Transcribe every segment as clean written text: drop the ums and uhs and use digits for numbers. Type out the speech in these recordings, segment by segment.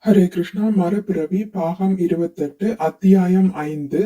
ஹரே கிருஷ்ணா. மறுபிறவி பாகம் 28, அத்தியாயம் 5,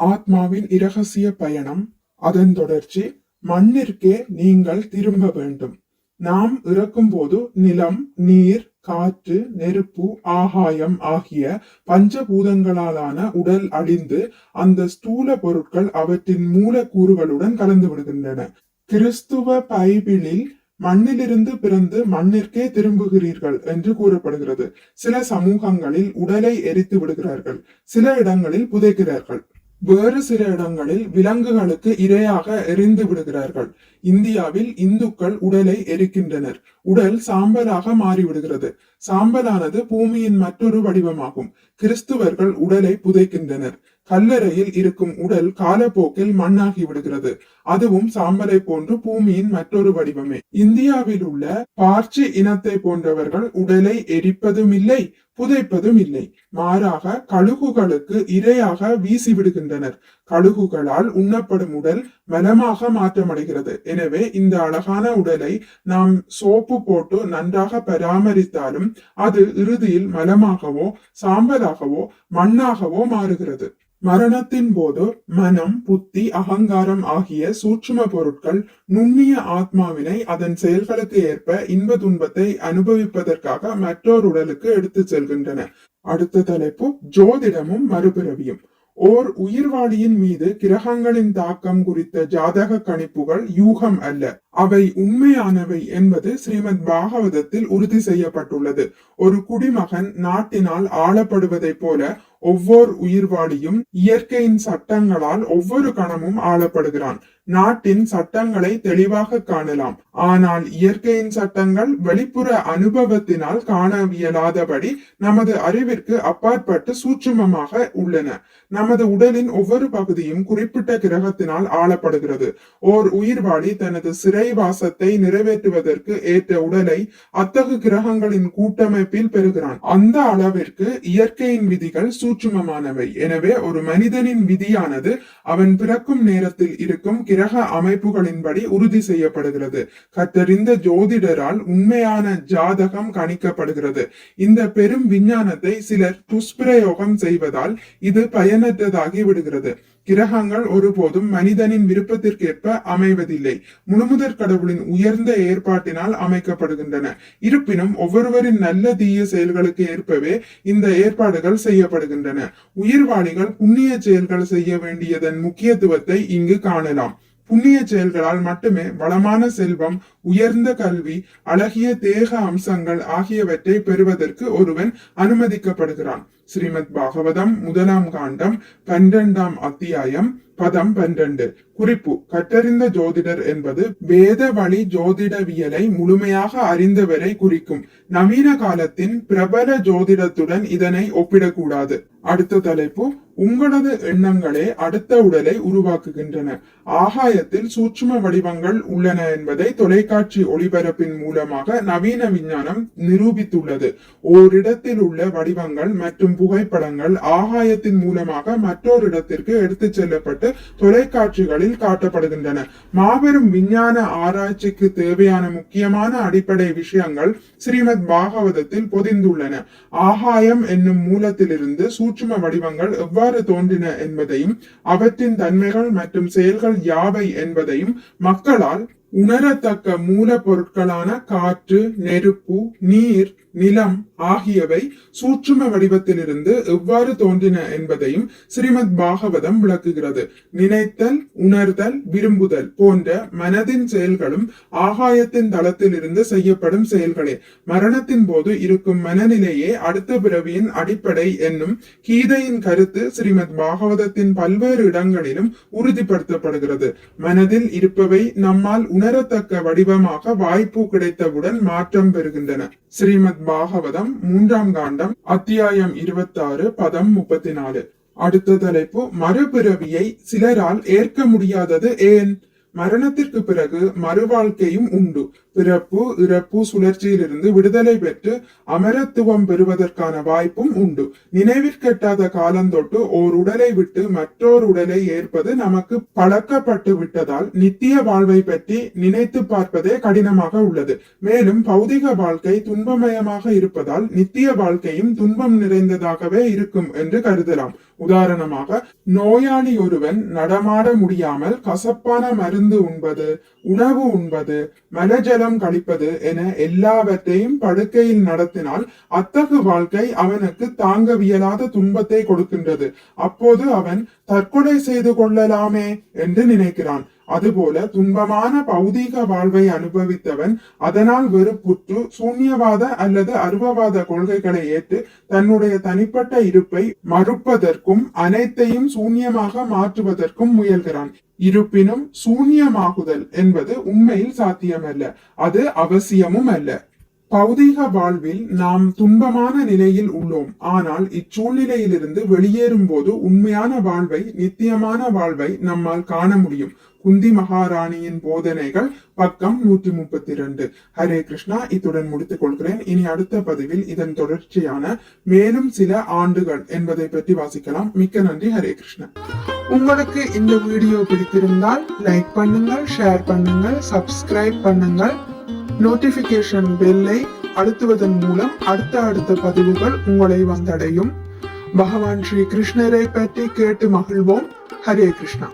ஆத்மாவின் இரகசிய பயணம். அதன் தொடர்ச்சி. மண்ணிற்கே நீங்கள் திரும்ப வேண்டும். நாம் இறக்கும் போது நிலம், நீர், காற்று, நெருப்பு, ஆகாயம் ஆகிய பஞ்சபூதங்களாலான உடல் அழிந்து அந்த ஸ்தூல பொருட்கள் அவற்றின் மூலக்கூறுகளுடன் கலந்து விடுகின்றன. கிறிஸ்துவ பைபிளில் மண்ணிலிருந்து பிறந்து மண்ணிற்கே திரும்புகிறீர்கள் என்று கூறப்படுகிறது. சில சமூகங்களில் உடலை எரித்து விடுகிறார்கள், சில இடங்களில் புதைக்கிறார்கள், வேறு சில இடங்களில் விலங்குகளுக்கு இரையாக எரிந்து விடுகிறார்கள். இந்தியாவில் இந்துக்கள் உடலை எரிக்கின்றனர். உடல் சாம்பலாக மாறிவிடுகிறது. சாம்பலானது பூமியின் மற்றொரு வடிவமாகும். கிறிஸ்துவர்கள் உடலை புதைக்கின்றனர். கல்லறையில் இருக்கும் உடல் காலப்போக்கில் மண்ணாகி விடுகிறது. அதுவும் சாம்பலை போன்று பூமியின் மற்றொரு வடிவமே. இந்தியாவில் உள்ள பார்ச்சி இனத்தை போன்றவர்கள் உடலை எரிப்பதும் இல்லை, புதைப்பதும் இல்லை. மாறாக கழுகுகளுக்கு இரையாக வீசி விடுகின்றனர். கழுகுகளால் உண்ணப்படும் உடல் மலமாக மாற்றமடைகிறது. எனவே இந்த அழகான உடலை நாம் சோப்பு போட்டு நன்றாக பராமரித்தாலும் அது இறுதியில் மலமாகவோ சாம்பலாகவோ மண்ணாகவோ மாறுகிறது. மரணத்தின் போது மனம், புத்தி, அகங்காரம் ஆகிய சூட்சும பொருட்கள் நுண்ணிய ஆத்மாவினை அதன் செயல்களுக்கு ஏற்ப இன்ப துன்பத்தை அனுபவிப்பதற்காக மற்றொரு உடலுக்கு எடுத்து செல்கின்றன. அடுத்த தலைப்பு ஜோதிடமும் மறுபிறவியும். ஓர் உயிர்வாளியின் மீது கிரகங்களின் தாக்கம் குறித்த ஜாதக கணிப்புகள் யூகம் அல்ல, அவை உண்மையானவை என்பது ஸ்ரீமத் பாகவதத்தில் உறுதி செய்யப்பட்டுள்ளது. ஒரு குடிமகன் நாட்டினால் ஆளப்படுவதை போல ஒவ்வொரு உயிர்வாளியும் இயற்கையின் சட்டங்களால் ஒவ்வொரு கணமும் ஆளப்படுகிறான். நாட்டின் சட்டங்களை தெளிவாக காணலாம், ஆனால் இயற்கையின் சட்டங்கள் வெளிப்புற அனுபவத்தினால் காணவியலாதபடி நமது அறிவிற்கு அப்பாற்பட்டு சூட்சுமமாக உள்ளன. நமது உடலின் ஒவ்வொரு பகுதியும் குறிப்பிட்ட கிரகத்தினால் ஆளப்படுகிறது. ஓர் உயிர்வாளி தனது சிறைவாசத்தை நிறைவேற்றுவதற்கு ஏற்ற உடலை அத்தகு கிரகங்களின் கூட்டமைப்பில் பெறுகிறான். அந்த அளவிற்கு இயற்கையின் விதிகள் சூட்சுமமானவை. எனவே ஒரு மனிதனின் விதியானது அவன் பிறக்கும் நேரத்தில் இருக்கும் கிரக அமைப்புகளின்படி உறுதி செய்யப்படுகிறது. கற்றறிந்த ஜோதிடரால் உண்மையான ஜாதகம் கணிக்கப்படுகிறது. இந்த பெரும் விஞ்ஞானத்தை சிலர் துஷ்பிரயோகம் செய்வதால் இது பயனற்றதாகி விடுகிறது. கிரகங்கள் ஒருபோதும் மனிதனின் விருப்பத்திற்கேற்ப அமைவதில்லை. முழுமுதற் கடவுளின் உயர்ந்த ஏற்பாட்டினால் அமைக்கப்படுகின்றன. இருப்பினும் ஒவ்வொருவரின் நல்ல தீய செயல்களுக்கு ஏற்பவே இந்த ஏற்பாடுகள் செய்யப்படுகின்றன. உயிர்வாளிகள் புண்ணிய செயல்கள் செய்ய வேண்டியதன் முக்கியத்துவத்தை இங்கு காணலாம். புண்ணிய செயல்களால் மட்டுமே வளமான செல்வம், உயர்ந்த கல்வி, அழகிய தேக அம்சங்கள் ஆகியவற்றை பெறுவதற்கு ஒருவன் அனுமதிக்கப்படுகிறான். ஸ்ரீமத் பாகவதம் 1ஆம் காண்டம் 12ஆம் அத்தியாயம் பதம் 12. குறிப்பு: கற்றறிந்த ஜோதிடர் என்பது வேத வழி ஜோதிடவியலை முழுமையாக அறிந்தவரை குறிக்கும். நவீன காலத்தின் பிரபல ஜோதிடத்துடன் இதனை ஒப்பிடக்கூடாது. அடுத்த தலைப்பு: உங்களது எண்ணங்களே அடுத்த உடலை உருவாக்குகின்றன. ஆகாயத்தில் சூட்சும வடிவங்கள் உள்ளன என்பதை தொலைக்காட்சி ஒளிபரப்பின் மூலமாக நவீன விஞ்ஞானம் நிரூபித்துள்ளது. ஓரிடத்தில் உள்ள வடிவங்கள் மற்றும் புகைப்படங்கள் ஆகாயத்தின் மூலமாக மற்றொரு இடத்திற்கு எடுத்துச் செல்லப்பட்டு தொலைக்காட்சிகளில் காட்டப்படுகின்றன. மாபெரும் விஞ்ஞான ஆராய்ச்சிக்கு தேவையான முக்கியமான அடிப்படை விஷயங்கள் ஸ்ரீமத் பாகவதத்தில் பொதிந்துள்ளன. ஆகாயம் என்னும் மூலத்திலிருந்து சூட்சும வடிவங்கள் எவ்வாறு தோன்றின என்பதையும் அவற்றின் தன்மைகள் மற்றும் செயல்கள் யாவை என்பதையும் மக்களால் உணரத்தக்க மூலப்பொருட்களான காற்று, நெருப்பு, நீர், நிலம் ஆகியவை சூட்சும வடிவத்திலிருந்து எவ்வாறு தோன்றின என்பதையும் ஸ்ரீமத் பாகவதம் விளக்குகிறது. நினைத்தல், உணர்தல், விரும்புதல் போன்ற மனதின் செயல்களும் ஆகாயத்தின் தளத்தில் இருந்து செய்யப்படும் செயல்களே. மரணத்தின் போது இருக்கும் மனநிலையே அடுத்த பிறவியின் அடிப்படை என்னும் கீதையின் கருத்து ஸ்ரீமத் பாகவதத்தின் பல்வேறு இடங்களிலும் உறுதிப்படுத்தப்படுகிறது. மனதில் இருப்பவை நம்மால் உணரத்தக்க வடிவமாக வாய்ப்பு கிடைத்தவுடன் மாற்றம் பெறுகின்றன. ஸ்ரீமத் பாகவதம் 3ஆம் காண்டம் அத்தியாயம் 26 பதம் 34. அடுத்த தலைப்பு: மறுபிறவியை சிலரால் ஏற்க முடியாதது ஏன்? மரணத்திற்கு பிறகு மறுவாழ்க்கையும் உண்டு. பிறப்பு இறப்பு சுழற்சியிலிருந்து விடுதலை பெற்று அமரத்துவம் பெறுவதற்கான வாய்ப்பும் உண்டு. நினைவிற்கெட்டாத காலந்தொட்டு ஓர் உடலை விட்டு மற்றொரு உடலை ஏற்பது நமக்கு பழக்கப்பட்டு விட்டதால் நித்திய வாழ்வை பற்றி நினைத்து பார்ப்பதே கடினமாக உள்ளது. மேலும் பௌதிக வாழ்க்கை துன்பமயமாக இருப்பதால் நித்திய வாழ்க்கையும் துன்பம் நிறைந்ததாகவே இருக்கும் என்று கருதலாம். உதாரணமாக, நோயாளி ஒருவன் நடமாட முடியாமல் கசப்பான மருந்து உண்பது, உணவு உண்பது, மலஜலம் கழிப்பது என எல்லாவற்றையும் படுக்கையில் நடத்தினால் அத்தகு வாழ்க்கை அவனுக்கு தாங்கவியலாத துன்பத்தை கொடுக்கின்றது. அப்போது அவன் தற்கொலை செய்து கொள்ளலாமே என்று நினைக்கிறான். அதுபோல துன்பமான பௌதீக வாழ்வை அனுபவித்தவன் அதனால் வெறுப்புற்று சூன்யவாத அல்லது அருவவாத கொள்கைகளை ஏற்று தன்னுடைய தனிப்பட்ட இருப்பை மறுப்பதற்கும் அனைத்தையும் சூன்யமாக மாற்றுவதற்கும் முயல்கிறான். இருப்பினும் சூன்யமாகுதல் என்பது உண்மையில் சாத்தியமல்ல, அது அவசியமும் அல்ல. பௌதீக வாழ்வில் நாம் துன்பமான நிலையில் உள்ளோம். ஆனால் இச்சூழ்நிலையிலிருந்து வெளியேறும் போது உண்மையான வாழ்வை, நித்தியமான வாழ்வை நம்மால் காண முடியும். குந்தி மகாராணியின் போதனைகள், பக்கம் 132. ஹரே கிருஷ்ணா. இத்துடன் முடித்துக் கொள்கிறேன். இனி அடுத்த பதிவில் இதன் தொடர்ச்சியான மேலும் சில ஆண்டுகள் என்பதை பற்றி வாசிக்கலாம். மிக்க நன்றி. ஹரே கிருஷ்ணா. உங்களுக்கு இந்த வீடியோ பிடித்திருந்தால் லைக் பண்ணுங்கள், ஷேர் பண்ணுங்கள், சப்ஸ்கிரைப் பண்ணுங்கள். நோட்டிபிகேஷன் பெல்லை அழுத்துவதன் மூலம் அடுத்த பதிவுகள் உங்களை வந்தடையும். பகவான் ஸ்ரீ கிருஷ்ணரை பற்றி கேட்டு மகிழ்வோம். ஹரே கிருஷ்ணா.